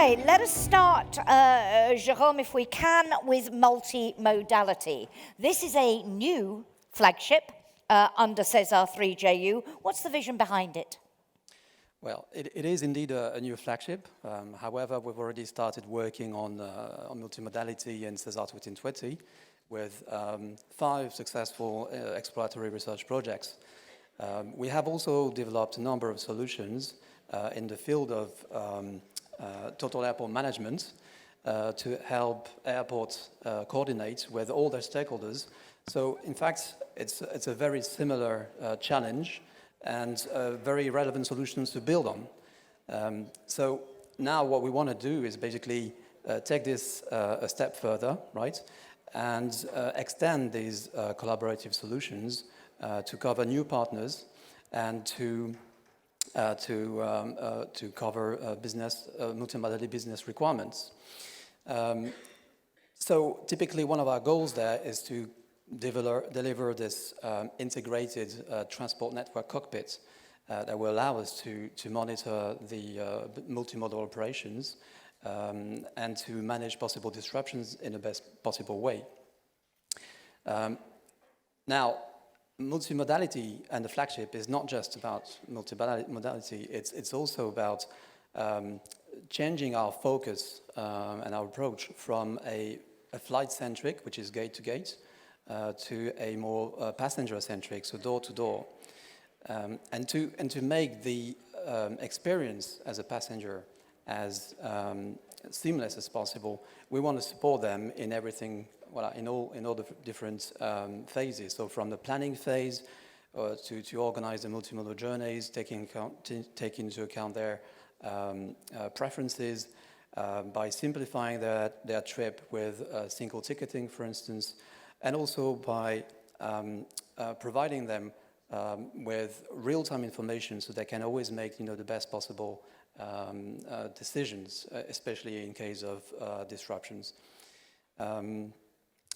Okay, let us start, Jerome, if we can, with multimodality. This is a new flagship under SESAR 3JU. What's the vision behind it? Well, it is indeed a new flagship. However, we've already started working on multimodality in SESAR 2020 with 5 successful exploratory research projects. We have also developed a number of solutions in the field of total airport management to help airports coordinate with all their stakeholders. So, in fact, it's a very similar challenge and very relevant solutions to build on. So now what we want to do is basically take this a step further, right, and extend these collaborative solutions to cover new partners and to cover multimodality business requirements. So typically one of our goals there is to deliver this integrated transport network cockpit that will allow us to monitor the multimodal operations and to manage possible disruptions in the best possible way. Now, multimodality and the flagship is not just about multimodality, it's also about changing our focus and our approach from a flight-centric, which is gate-to-gate, to a more passenger-centric, so door-to-door. And to make the experience as a passenger as seamless as possible, we want to support them in everything, well, in all the different phases. So from the planning phase to organize the multimodal journeys, taking into account their preferences, by simplifying their trip with single ticketing, for instance, and also by providing them with real-time information so they can always make the best possible decisions, especially in case of disruptions.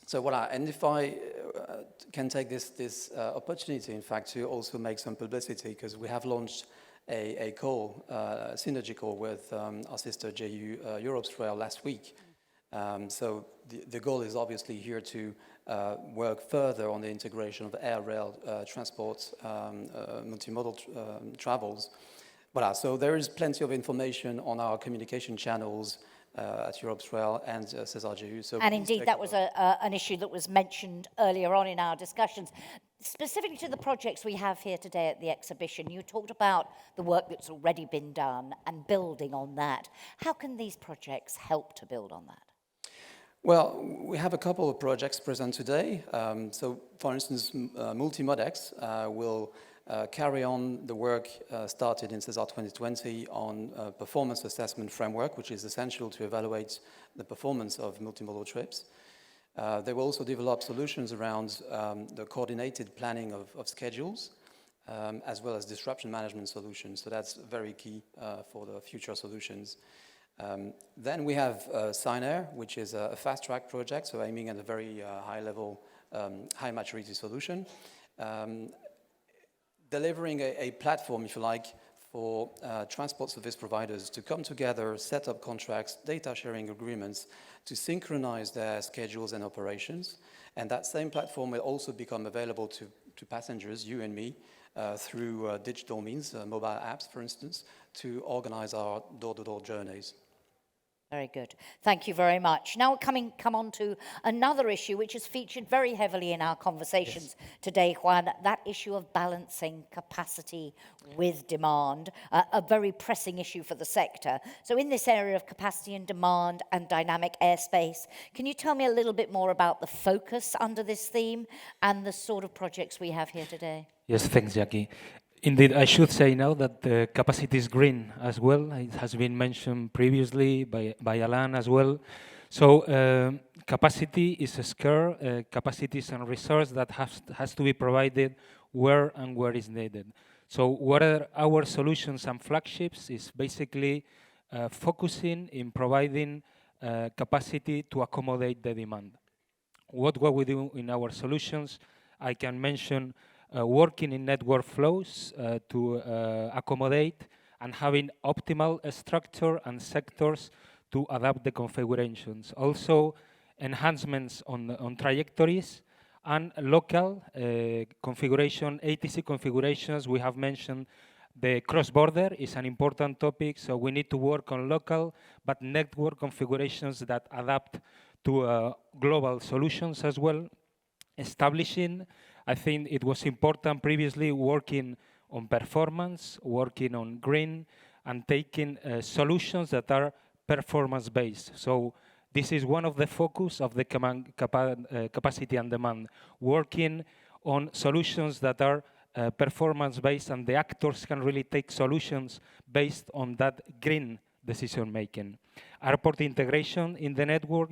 So and if I can take this opportunity, in fact, to also make some publicity, because we have launched a call, a synergy call with our sister JU Europe last week. So the goal is obviously here to work further on the integration of air, rail, transport, multimodal travels. Voilà, so there is plenty of information on our communication channels at Europe and SESAR JU. So and indeed, that was an issue that was mentioned earlier on in our discussions. Specifically to the projects we have here today at the exhibition, you talked about the work that's already been done and building on that. How can these projects help to build on that? Well, we have a couple of projects present today. So, for instance, Multimodex will carry on the work started in SESAR 2020 on performance assessment framework, which is essential to evaluate the performance of multimodal trips. They will also develop solutions around the coordinated planning of schedules, as well as disruption management solutions. So that's very key for the future solutions. Then we have SESAR, which is a fast-track project, so aiming at a very high-level, high-maturity solution. Delivering a platform, if you like, for transport service providers to come together, set up contracts, data sharing agreements, to synchronize their schedules and operations. And that same platform will also become available to passengers, you and me, through digital means, mobile apps, for instance, to organize our door-to-door journeys. Very good. Thank you very much. Now come on to another issue which has featured very heavily in our conversations today, Juan, that issue of balancing capacity with demand, a very pressing issue for the sector. So in this area of capacity and demand and dynamic airspace, can you tell me a little bit more about the focus under this theme and the sort of projects we have here today? Yes, thanks, Jackie. Indeed, I should say now that the capacity is green as well. It has been mentioned previously by Alain as well. So capacity is a scarce, capacity is a resource that has to be provided where and where is needed. So what are our solutions and flagships is basically focusing in providing capacity to accommodate the demand. What we do in our solutions, I can mention working in network flows to accommodate and having optimal structure and sectors to adapt the configurations. Also, enhancements on trajectories and local configuration, ATC configurations. We have mentioned the cross-border is an important topic, so we need to work on local but network configurations that adapt to global solutions as well. Establishing, I think it was important previously, working on performance, working on green, and taking solutions that are performance-based. So this is one of the focus of the capacity and demand, working on solutions that are performance-based, and the actors can really take solutions based on that green decision-making. Airport integration in the network,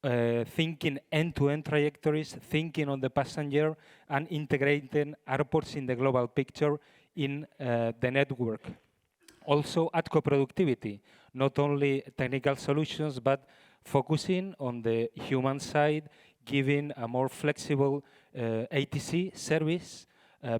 thinking end-to-end trajectories, thinking on the passenger, and integrating airports in the global picture in the network. Also at co-productivity, not only technical solutions, but focusing on the human side, giving a more flexible ATC service,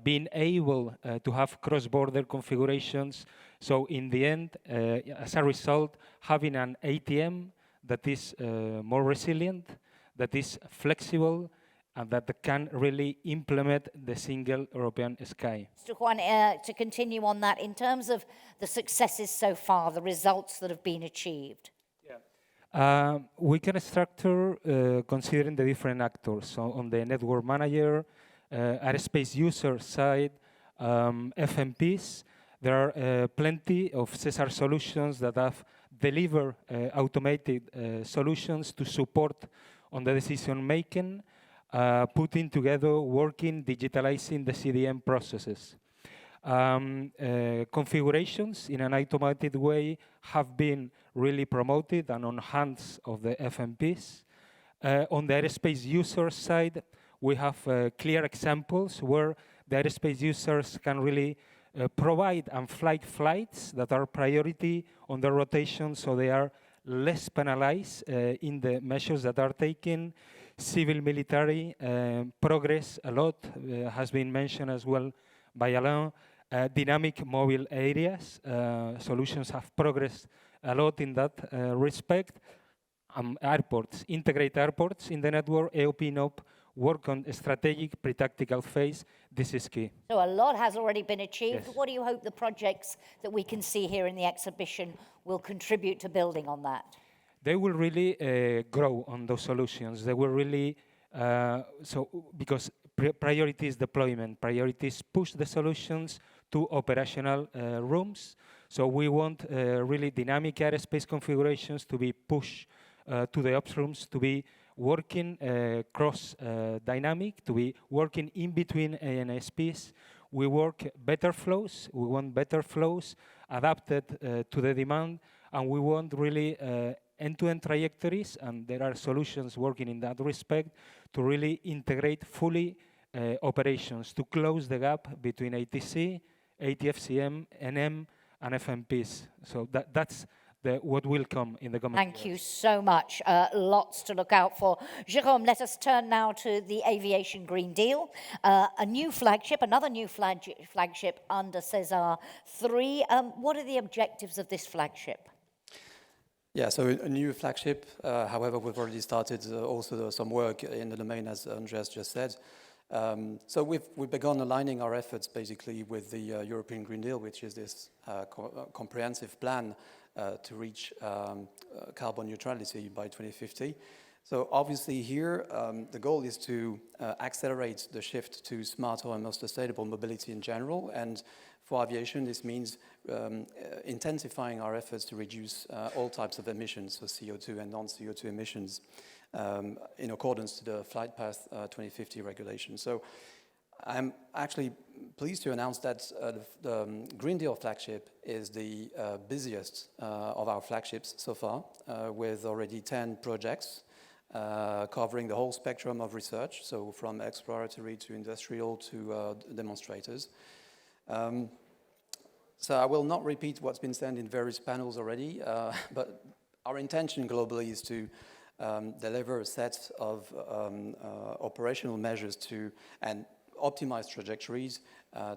being able to have cross-border configurations. So in the end, as a result, having an ATM that is more resilient, that is flexible, and that can really implement the single European sky. Mr. Juan, to continue on that, in terms of the successes so far, the results that have been achieved. We can structure considering the different actors. So on the network manager, airspace user side, FMPs, there are plenty of SESAR solutions that have delivered automated solutions to support on the decision making, putting together, working, digitalizing the CDM processes. Configurations in an automated way have been really promoted and on hands of the FMPs. On the airspace user side, we have clear examples where the airspace users can really provide and flight flights that are priority on the rotation, so they are less penalized in the measures that are taken. Civil military progress a lot, has been mentioned as well by Alain. Dynamic mobile areas, solutions have progressed a lot in that respect. Airports, integrate airports in the network, AOP, NOP, work on strategic pre-tactical phase. This is key. So a lot has already been achieved. Yes. What do you hope the projects that we can see here in the exhibition will contribute to building on that? They will really grow on those solutions. They will really, because priority is deployment, priority is push the solutions to operational rooms. So we want really dynamic airspace configurations to be pushed to the ops rooms, to be working cross-dynamic, to be working in between ANSPs. We work better flows, we want better flows adapted to the demand, and we want really end-to-end trajectories, and there are solutions working in that respect to really integrate fully operations, to close the gap between ATC, ATFCM, NM, and FMPs. So that's what will come in the coming years. Thank you so much. Lots to look out for. Jerome, let us turn now to the Aviation Green Deal. A new flagship, another new flagship under SESAR 3. What are the objectives of this flagship? Yeah, so a new flagship. However, we've already started also some work in the domain, as Andreas just said. So we've begun aligning our efforts basically with the European Green Deal, which is this comprehensive plan to reach carbon neutrality by 2050. So obviously here, the goal is to accelerate the shift to smarter and more sustainable mobility in general. And for aviation, this means intensifying our efforts to reduce all types of emissions, so CO2 and non-CO2 emissions, in accordance to the Flight Path 2050 regulation. So I'm actually pleased to announce that the Green Deal flagship is the busiest of our flagships so far, with already 10 projects covering the whole spectrum of research, so from exploratory to industrial to demonstrators. So I will not repeat what's been said in various panels already, but our intention globally is to deliver a set of operational measures and optimize trajectories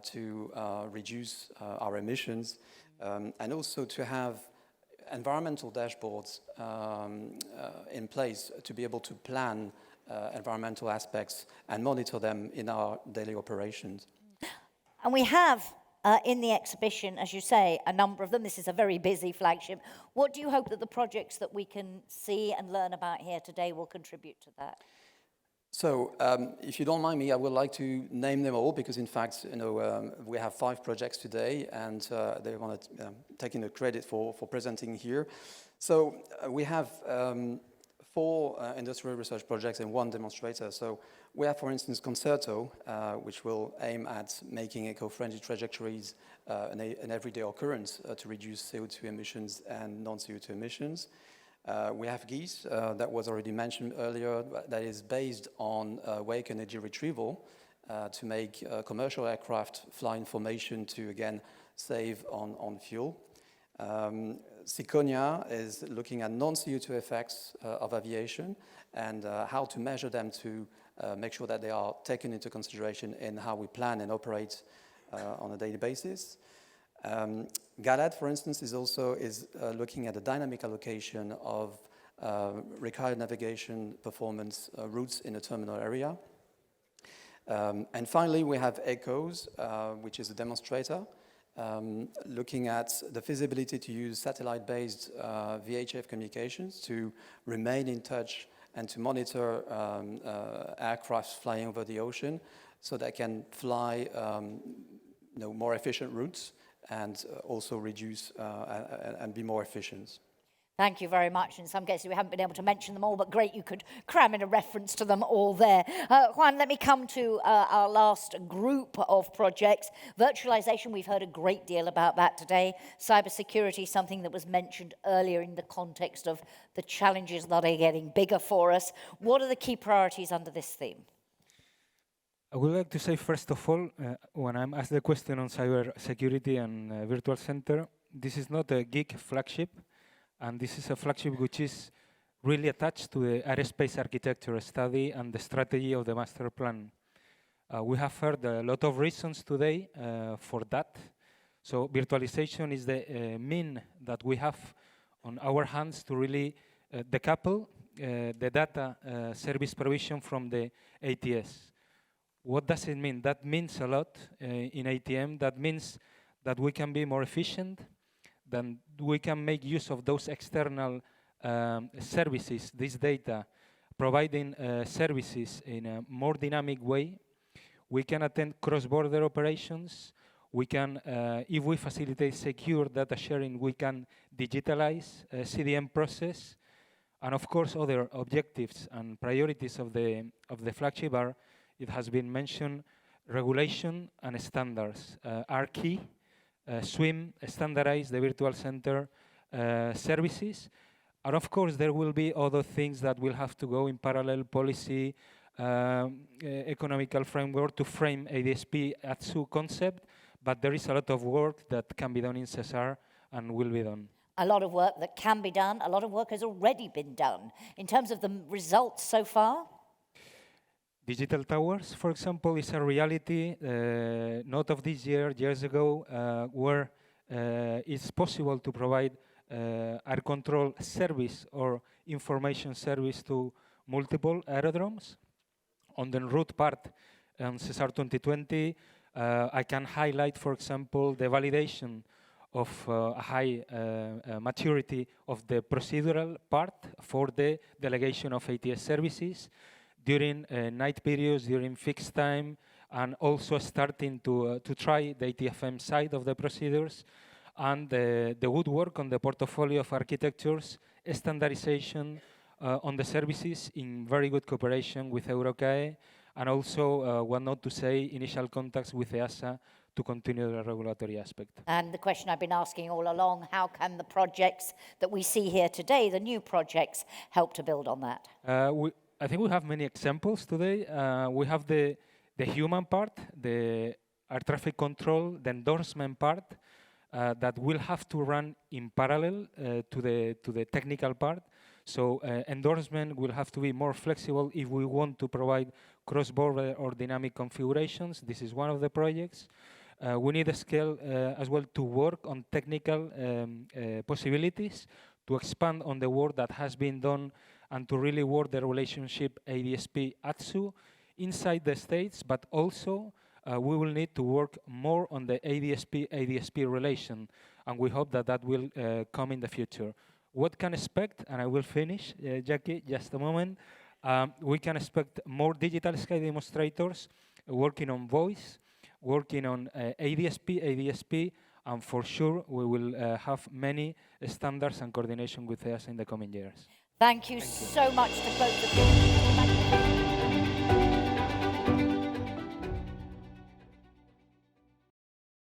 to reduce our emissions, and also to have environmental dashboards in place to be able to plan environmental aspects and monitor them in our daily operations. And we have in the exhibition, as you say, a number of them. This is a very busy flagship. What do you hope that the projects that we can see and learn about here today will contribute to that? So, if you don't mind me, I would like to name them all because, in fact, we have 5 projects today, and they want to take in the credit for presenting here. So, we have 4 industrial research projects and 1 demonstrator. So, we have, for instance, Concerto, which will aim at making eco-friendly trajectories an everyday occurrence to reduce CO2 emissions and non-CO2 emissions. We have GEES, that was already mentioned earlier, that is based on wake energy retrieval to make commercial aircraft fly in formation to, again, save on fuel. Ciconia is looking at non-CO2 effects of aviation and how to measure them to make sure that they are taken into consideration in how we plan and operate on a daily basis. GALAD, for instance, is looking at the dynamic allocation of required navigation performance routes in a terminal area. And finally, we have ECHOS, which is a demonstrator, looking at the feasibility to use satellite-based VHF communications to remain in touch and to monitor aircraft flying over the ocean so they can fly more efficient routes and also reduce and be more efficient. Thank you very much. In some cases, we haven't been able to mention them all, but great, you could cram in a reference to them all there. Juan, let me come to our last group of projects. Virtualization, we've heard a great deal about that today. Cybersecurity, something that was mentioned earlier in the context of the challenges that are getting bigger for us. What are the key priorities under this theme? I would like to say, first of all, when I'm asked the question on cybersecurity and virtual center, this is not a geek flagship, and this is a flagship which is really attached to the aerospace architecture study and the strategy of the master plan. We have heard a lot of reasons today for that. So virtualization is the mean that we have on our hands to really decouple the data service provision from the ATS. What does it mean? That means a lot in ATM. That means that we can be more efficient, that we can make use of those external services, this data, providing services in a more dynamic way. We can attend cross-border operations. We can, if we facilitate secure data sharing, we can digitalize CDM process. And of course, other objectives and priorities of the flagship are, it has been mentioned, regulation and standards are key. SWIM, standardize the virtual center services. And of course, there will be other things that will have to go in parallel, policy, economical framework to frame ADSP ATSU concept, but there is a lot of work that can be done in SESAR and will be done. A lot of work that can be done, a lot of work has already been done. In terms of the results so far? Digital towers, for example, is a reality, not of this year, years ago, where it's possible to provide air control service or information service to multiple aerodromes. On the route part, on SESAR 2020, I can highlight, for example, the validation of a high maturity of the procedural part for the delegation of ATS services during night periods, during fixed time, and also starting to try the ATFM side of the procedures, and the good work on the portfolio of architectures, standardization on the services in very good cooperation with EUROCAE, and also, one note to say, initial contacts with EASA to continue the regulatory aspect. And the question I've been asking all along, how can the projects that we see here today, the new projects, help to build on that? I think we have many examples today. We have the human part, the air traffic control, the endorsement part that will have to run in parallel to the technical part. So endorsement will have to be more flexible if we want to provide cross-border or dynamic configurations. This is one of the projects. We need a scale as well to work on technical possibilities, to expand on the work that has been done, and to really work the relationship ADSP-ATSU inside the States, but also we will need to work more on the ADSP-ADSP relation, and we hope that that will come in the future. What can expect, and I will finish, Jackie, just a moment. We can expect more digital sky demonstrators working on voice, working on ADSP, and for sure we will have many standards and coordination with us in the coming years. Thank you so much to both of you.